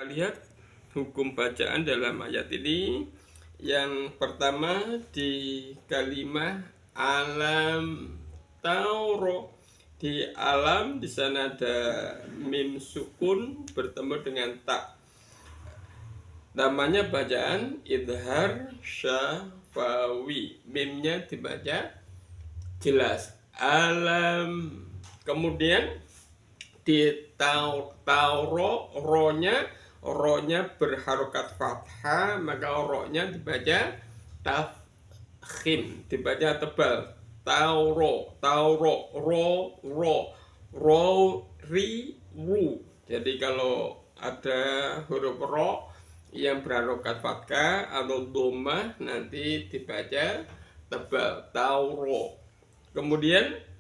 Lihat hukum bacaan dalam ayat ini. Yang pertama di kalimah alam tauro, di alam di sana ada mim sukun bertemu dengan tak. Namanya bacaan idhar syafawi. Mimnya dibaca jelas alam. Kemudian di tauro ronya berharokat fathah, maka ronya dibaca tafkhim, dibaca tebal. Tauro ro ri ru. Jadi kalau ada huruf ro yang berharokat fathah atau dhammah nanti dibaca tebal, tauro. Kemudian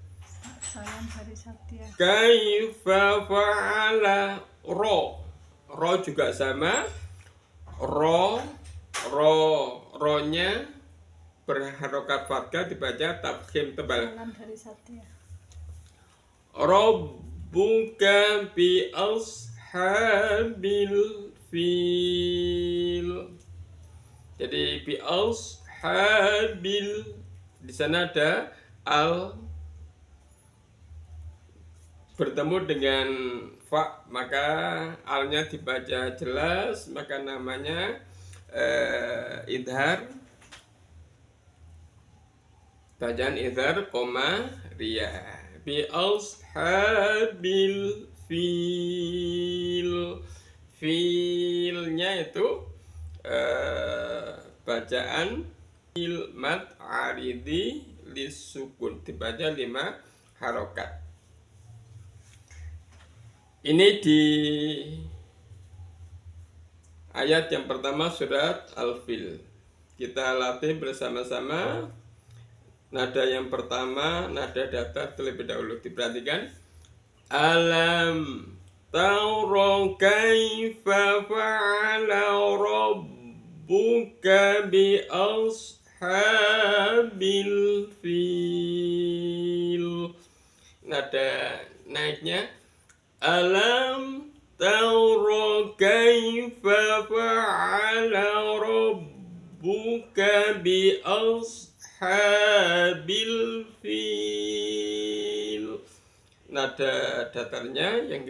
Salam hari Satya. kaifa fa'ala ro juga sama, ronya berharokat fathah dibaca tafkhim tebal. Salam dari Satya. Rabbuka bi ashabil fil. Jadi bi ashabil, di sana ada al bertemu dengan fa, maka alnya dibaca jelas, maka namanya idhar, bacaan idhar koma ria. Bi ashabil fil, filnya itu bacaan fil mat aridi lisukun, dibaca 5 harokat. Ini di ayat yang pertama surat Al-Fil. Kita latih bersama-sama. Nada yang pertama, nada datar terlebih dahulu. Diperhatikan. Alam taro kaifa fa'ala rabbuka bi ashabil fil. Nada naiknya alam taro kaifa fa'ala rabbuka bi ashabil fil. Nada datarnya yang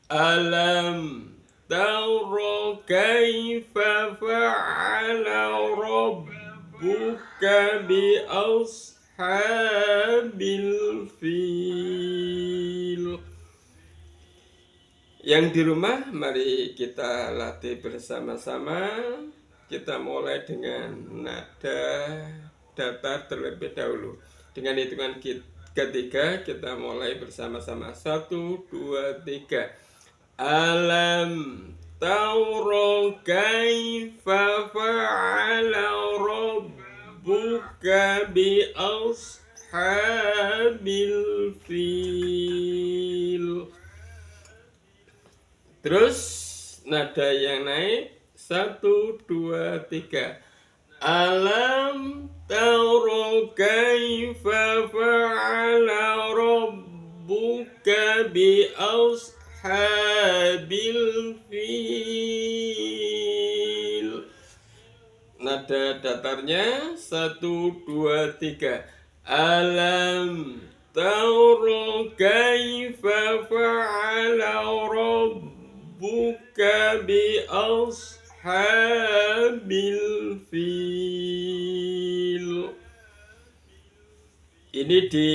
alam taro kaifa fa'ala rabbuka bi ashabil fil. Yang di rumah, mari kita latih bersama-sama. Kita mulai dengan nada datar terlebih dahulu. Dengan hitungan ketiga, kita mulai bersama-sama. 1, 2, 3. Alam taro kaifa fa'ala rabbuka bi ashabil fil. Terus nada yang naik 1, 2, 3. Alam taro kaifa fa'ala rabbuka bi ashabil fil. Nada datarnya 1, 2, 3. Alam taro kaifa fa'ala rabbuka bi ashabil fil. Ini di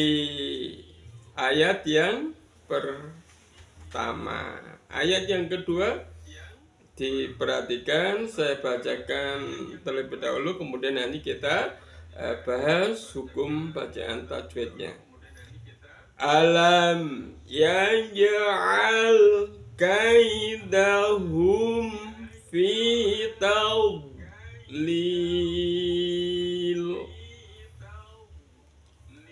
ayat yang pertama. Ayat yang kedua diperhatikan, saya bacakan terlebih dahulu, kemudian nanti kita bahas hukum bacaan tajwidnya. Alam yaj'al kaidahum fi tadlil.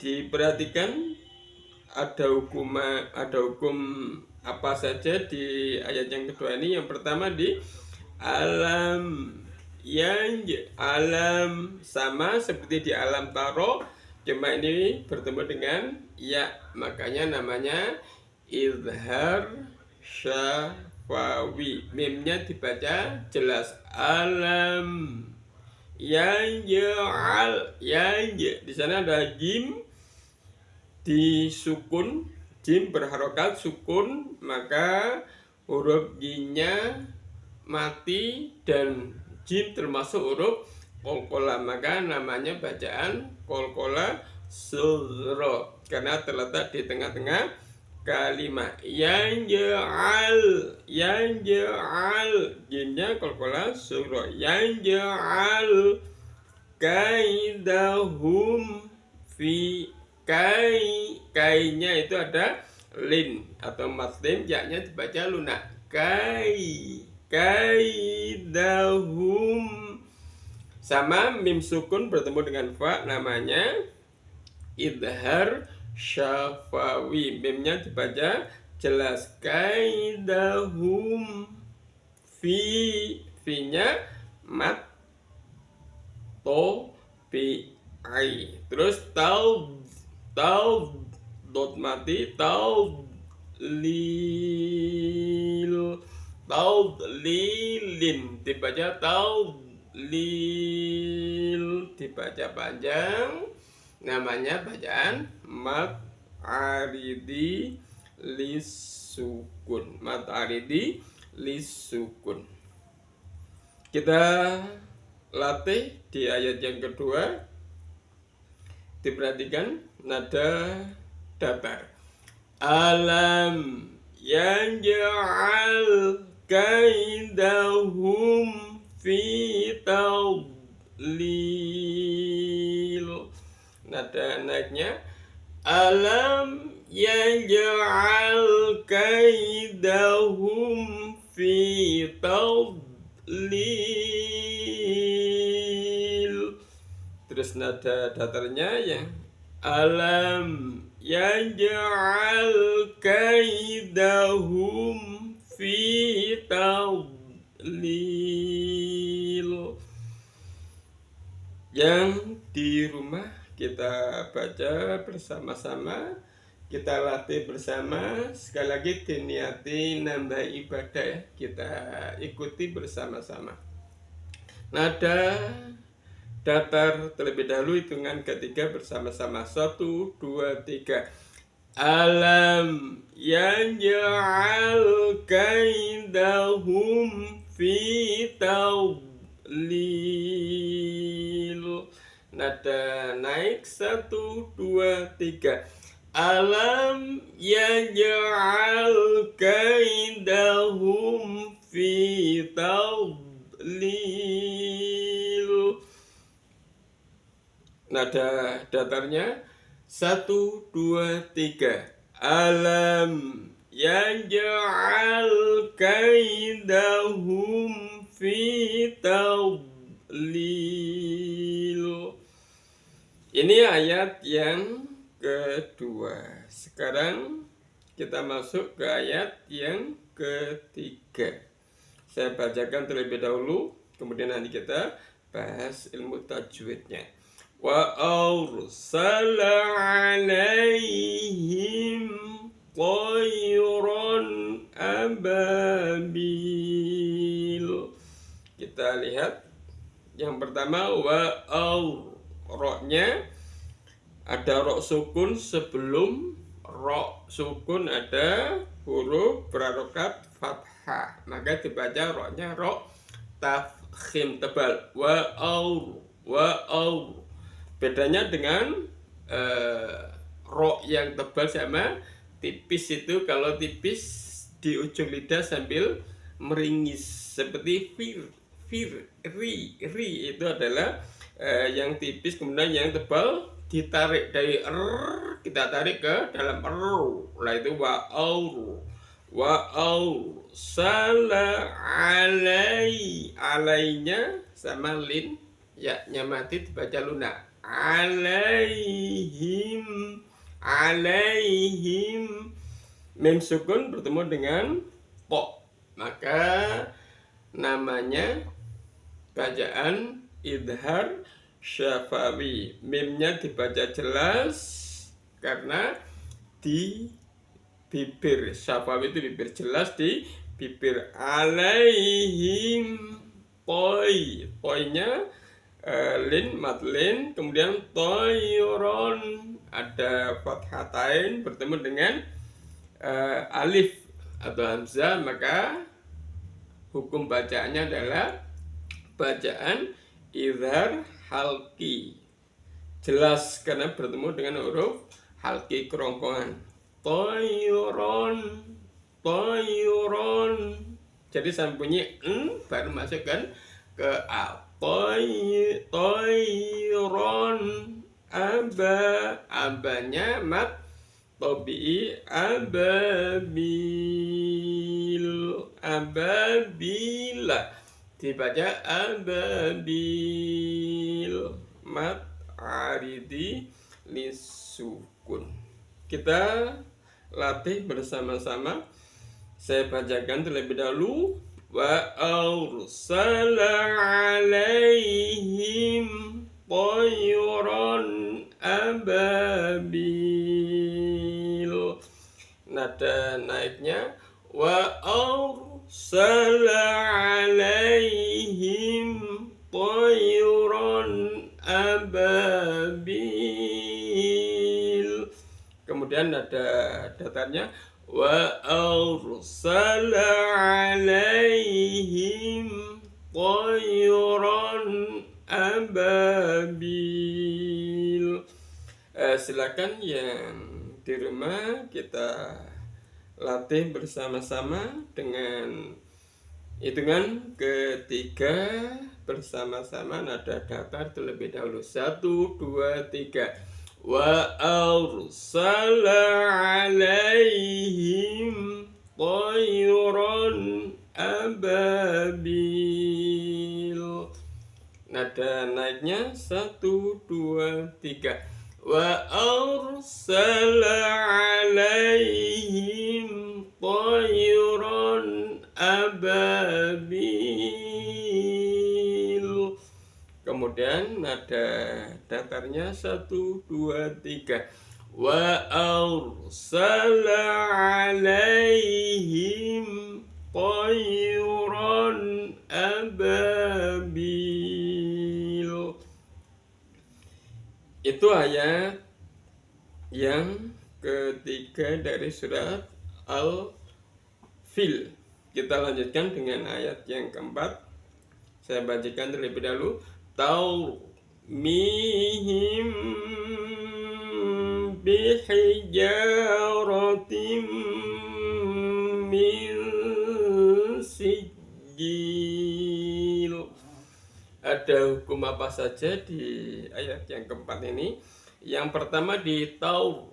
Diperhatikan ada hukum apa saja di ayat yang kedua ini. Yang pertama di alam, yang alam sama seperti di alam taro, cuma ini bertemu dengan ya, makanya namanya izhar syafawi. syafawi. Mimnya dibaca jelas. Alam yaj'al. Di sana ada jim disukun, jim berharokat sukun, maka huruf j-nya mati dan jim termasuk huruf qalqalah, maka namanya bacaan qalqalah sughra karena terletak di tengah-tengah kalimat. Yaj'al, jimnya qalqalah sughra. Yaj'al kaidahum fi, kainya itu ada lin atau matim, yaknya dibaca lunak. Kaidahum, sama mim sukun bertemu dengan fa, namanya idhar syafawi. Mimnya dibaca jelas. Kaidahum fi-nya mat to pi ai. Terus taud dot mati, lilin dibaca lil, dibaca panjang, namanya bacaan mat aridi lisukun. Kita latih di ayat yang kedua. Diperhatikan nada datar. Alam yaj'al kaidahum fi tadlil. Nada naiknya alam yaj'al kaidahum fi tadlil. Terus nada datarnya ya alam yaj'al kaidahum fi tadlil. Yang di rumah kita baca bersama-sama, kita latih bersama. Sekali lagi diniati nambah ibadah ya, kita ikuti bersama-sama. Nada datar terlebih dahulu, hitungan ketiga bersama-sama. 1, 2, 3. Alam yaj'al kaidahum fi tadlil. Nada naik 1, 2, 3. Alam yaj'al kaidahum fi tadlil. Nada datarnya 1, 2, 3. Alam yaj'al kaidahum fi tadlil. Ini ayat yang kedua. Sekarang kita masuk ke ayat yang ketiga. Saya bacakan terlebih dahulu, kemudian nanti kita bahas ilmu tajwidnya. Wa arsala alaihim tayran ababil. Kita lihat yang pertama wa roknya ada rok sukun, sebelum rok sukun ada huruf berharokat fathah, maka dibaca roknya rok tafkhim tebal. Wa bedanya dengan rok yang tebal sama tipis itu, kalau tipis di ujung lidah sambil meringis seperti ri itu adalah yang tipis, kemudian yang tebal ditarik dari kita tarik ke dalam lah itu wa sala alainya sama lin, ya mati dibaca lunak. Alaihim mim sukun bertemu dengan po, maka namanya bacaan idhar syafawi. Mimnya dibaca jelas karena di bibir, syafawi itu bibir, jelas di bibir, alaihim toinya lin madlin, kemudian toiron ada fathatain bertemu dengan alif atau hamzah, maka hukum bacaannya adalah bacaan idhar halki, jelas karena bertemu dengan huruf halki kerongkongan. Toiron, jadi sampai bunyi baru masukkan ke a. Toiron, abanya mat tobi'i, ababila dibaca ababil, mat aridi lisukun. Kita latih bersama-sama. Saya bacakan terlebih dahulu. Wa arsala alaihim tayran ababil. Nada naiknya wa arsala alaihim tayran ababil. Kemudian nada datarnya wa arsala alaihim tayran ababil. Silakan yang di rumah kita latih bersama-sama dengan hitungan ketiga bersama-sama nada datar terlebih dahulu. 1, 2, 3. Wa arsala alaihim tayran ababil. Nada naiknya 1, 2, 3. Wa arsala alaihim tayran ababil. Kemudian nada datarnya 1, 2, 3. Wa arsala alaihim tayran ababil. Itu ayat yang ketiga dari surat Al-Fil. Kita lanjutkan dengan ayat yang keempat. Saya bacakan terlebih dahulu. Taurmihim bihijaratim min sijil. Ada hukum apa saja di ayat yang keempat ini? Yang pertama di taur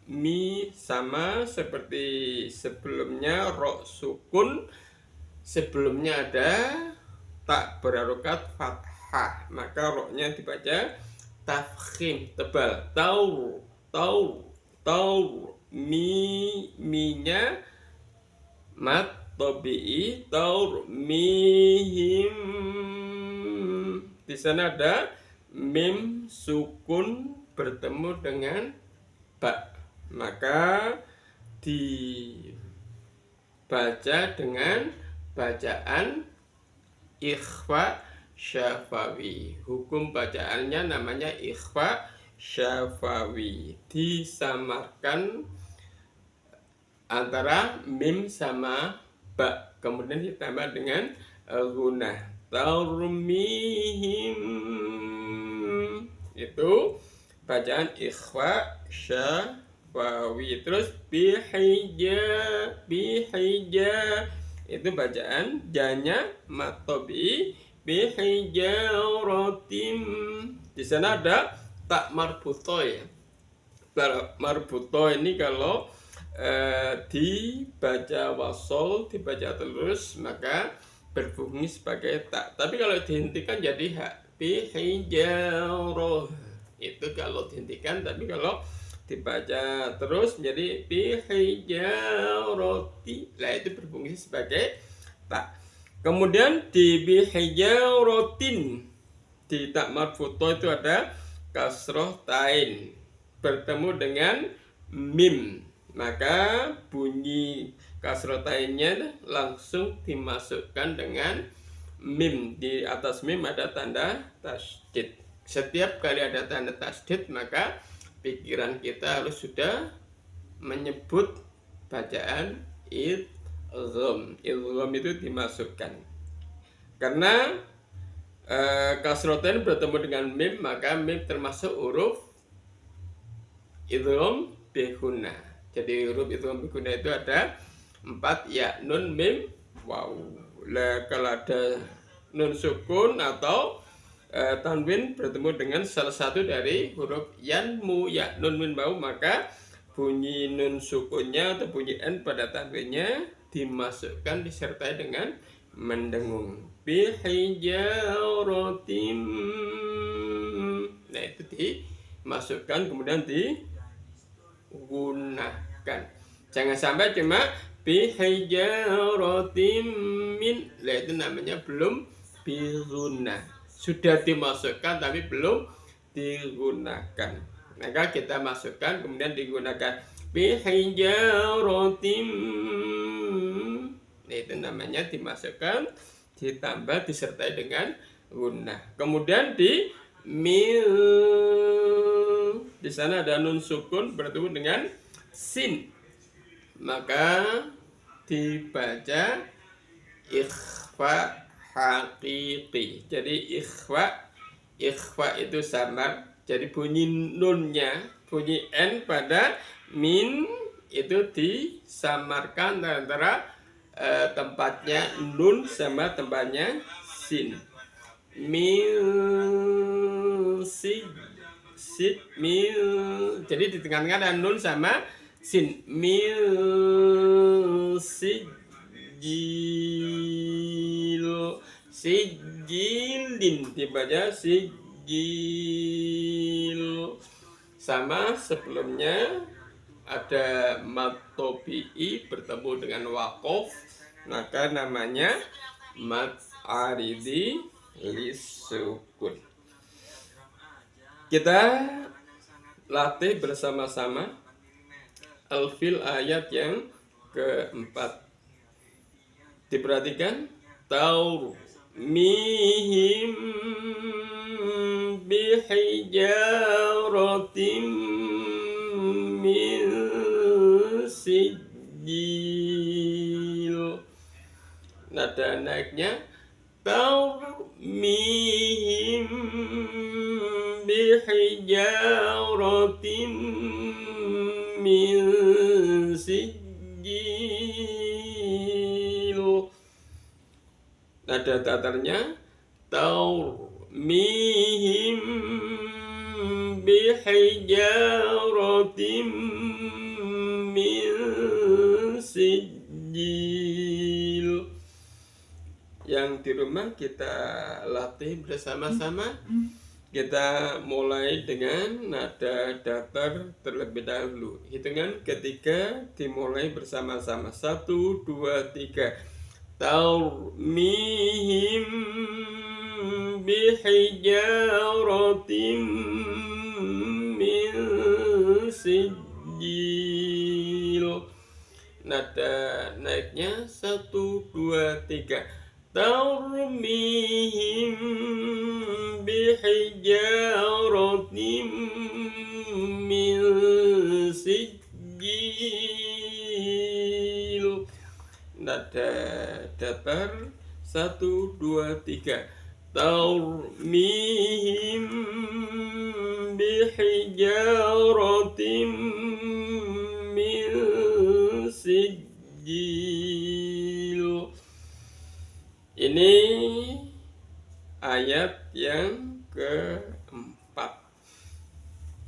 mi sama seperti sebelumnya, ro sukun, sebelumnya ada tak berharokat fathah, maka roknya dibaca tafkhim tebal. Taur minya mat tobi'i, taur mihim. Di sana ada mim sukun bertemu dengan ba, maka dibaca dengan bacaan ikhfa syafawi. Hukum bacaannya namanya ikhfa syafawi, disamarkan antara mim sama ba, kemudian ditambah dengan gunah. Taurmihim, itu bacaan ikhfa syafawi. Terus bihija, itu bacaan janya matobi, bihijaratim. Di sana ada tak marbuto ya. Marbuto ini kalau dibaca wasol, dibaca terus, maka berbunyi sebagai tak. Tapi kalau dihentikan jadi hak. Bihijaro, itu kalau dihentikan. Tapi kalau dibaca terus menjadi bihijaroti, lah itu berfungsi sebagai tak. Kemudian di bihijarotin, di tak marfuto itu ada kasroh tain bertemu dengan mim, maka bunyi kasrotainnya langsung dimasukkan dengan mim. Di atas mim ada tanda tasydid. Setiap kali ada tanda tasydid, maka pikiran kita harus sudah menyebut bacaan idgham. Idgham itu dimasukkan. Karena kasrotain bertemu dengan mim, maka mim termasuk huruf idgham bihunna. Jadi huruf idgham bihunna itu ada 4, ya, nun, mim, waw. Kalau ada nun sukun atau tanwin bertemu dengan salah satu dari huruf yanmu, ya, nun, mim, waw, maka bunyi nun sukunnya atau bunyi n pada tanwinnya dimasukkan disertai dengan mendengung. Bihijaratim, nah itu dimasukkan kemudian digunakan. Jangan sampai cuma bihijaratim min, nah itu namanya belum biguna. Sudah dimasukkan tapi belum digunakan, maka kita masukkan kemudian digunakan. Bihijaratim, nah itu namanya dimasukkan ditambah disertai dengan gunnah. Kemudian di mil, di sana ada nun sukun bertemu dengan sin, maka dibaca ikhfa haqiqi. Jadi ikhfa itu samar. Jadi bunyi nunnya, bunyi n pada min itu disamarkan antara tempatnya nun sama tempatnya sin. Mil sid mil, jadi di tengah-tengah ada nun sama sin. Mil sijilin dibaca sijil. Sama sebelumnya ada mad tabi'i bertemu dengan waqaf, maka namanya mad aridi lisukun. Kita latih bersama-sama al-fil ayat yang keempat. Diperhatikan, taur mihim bihijaratim min sijil. Nada naiknya tarmihim bihijaratim min sijil. Nada datarnya tarmihim bihijaratim min sijil. Yang di rumah kita latih bersama-sama. Kita mulai dengan nada datar terlebih dahulu. Hitungan ketiga dimulai bersama-sama. 1, 2, 3. Tarmihim bihijaratim min sijil. Nada naiknya 1, 2, 3. Tarmihim bihijaratim min sijil. Nada datar 1, 2, 3. Tarmihim bihijaratim min sijil. Ini ayat yang keempat.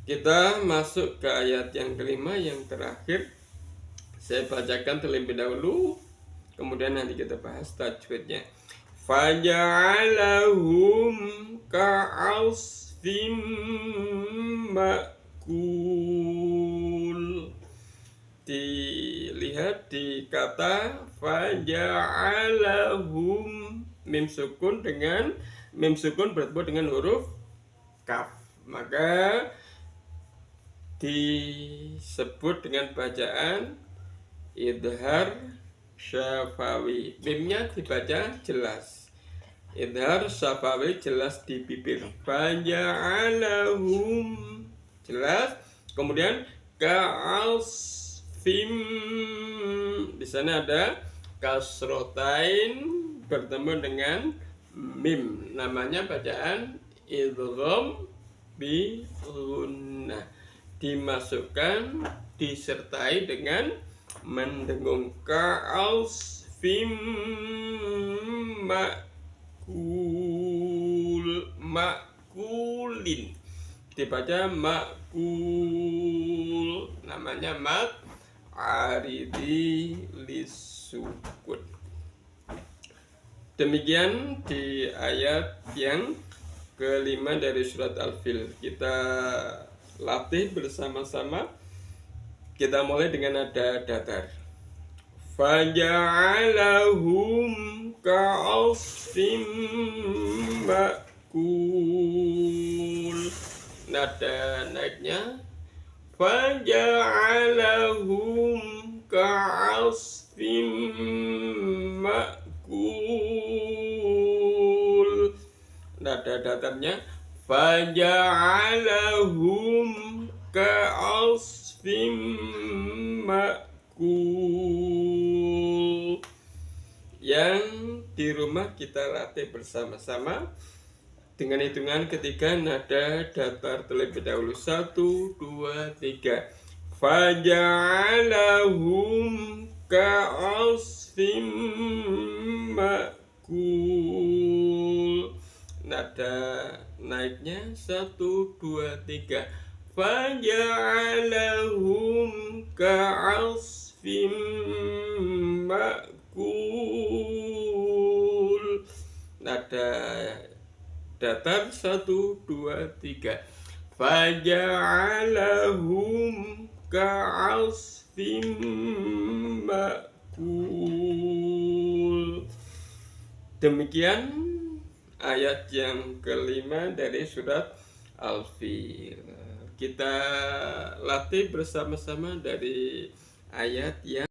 Kita masuk ke ayat yang kelima, yang terakhir. Saya bacakan terlebih dahulu, kemudian nanti kita bahas tajwidnya. Faja'alahum ka'asfim ma'kul. Dilihat di kata faja'alahum, mim sukun bertemu dengan huruf kaf, maka disebut dengan bacaan idhar syafawi. Mimnya dibaca jelas. Idhar syafawi jelas di bibir. Faja'alahum jelas. Kemudian ka'asfim, di sana ada kasrotain bertemu dengan mim. Namanya bacaan idgham bi gunnah. Dimasukkan disertai dengan mendengung. Ka'asfim makulin, dibaca makul. Namanya mat aridi lisukun. Demikian di ayat yang kelima dari surat Al-Fil. Kita latih bersama-sama. Kita mulai dengan nada datar. Faja'alahum ka'asfim makul. Nada naiknya faja'alahum ka'asfim makul. Nada datarnya faja'alahum ka'asfim makul. Yang di rumah kita latih bersama-sama dengan hitungan ketiga nada datar terlebih dahulu. 1, 2, 3. Faja'alahum ka'asfim makul. Nada naiknya 1, 2, 3. Faja'alahum ka'asfim makul. Nada datar 1, 2, 3. Faja'alahum ka'asfim makul. Demikian ayat yang kelima dari surat Al-Fil. Kita latih bersama-sama dari ayat yang